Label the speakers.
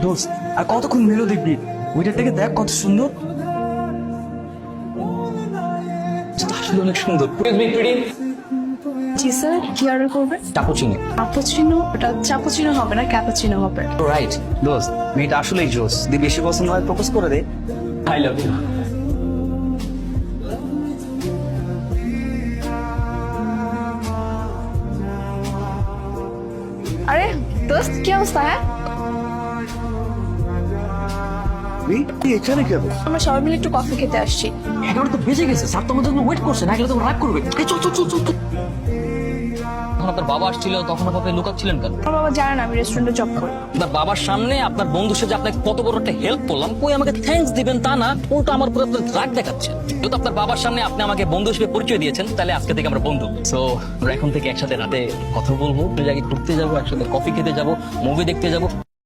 Speaker 1: দোস্ত আর কতক্ষণ মেলো দেখবি? ওইটার থেকে দেখ কত সুন্দর। আসলে অনেক সুন্দর।
Speaker 2: জি স্যার, কি অর্ডার করবেন?
Speaker 1: চাপুচিনি।
Speaker 2: ক্যাপুচিনো? ওটা চাপুচিনো হবে না, ক্যাপুচিনো হবে।
Speaker 1: রাইট দোস্ত, মেয়েটা আসলেই জোস। যদি বেশি পছন্দ হয় প্রপোজ করে দে। I love you.
Speaker 2: আরে দোস্ত, কি অবস্থা? হ্যাঁ,
Speaker 1: এখানে কেন?
Speaker 2: আমরা সবাই মিলে একটু কফি খেতে আসছি।
Speaker 1: 11টা তো বেজে গেছে, স্যার তো আমাদের জন্য ওয়েট করছে, না গেলে তো রাগ করবে। এই চল চল চল চল চল।
Speaker 3: যখন আপনার বাবা আসছিল তখন আপনি লুকাচ্ছিলেন কেন?
Speaker 2: আমার বাবা জানে না আমি রেস্টুরেন্টে জব করি।
Speaker 3: আপনার বাবার সামনে আপনার বন্ধু সে যে আপনাকে কত বড় একটা হেল্প করলাম, কই আমাকে থ্যাঙ্কস দিবেন তা না, উল্টো আমার উপরে আপনার রাগ দেখাচ্ছেন। যেহেতু আপনার বাবার সামনে আপনি আমাকে বন্ধু হিসেবে পরিচয় দিয়েছেন, তাহলে আজকে থেকে আমরা বন্ধু। সো আমরা এখন থেকে একসাথে রাতে কথা বলবো, জায়গায় ঘুরতে যাবো, একসাথে কফি খেতে যাবো, মুভি দেখতে যাবো।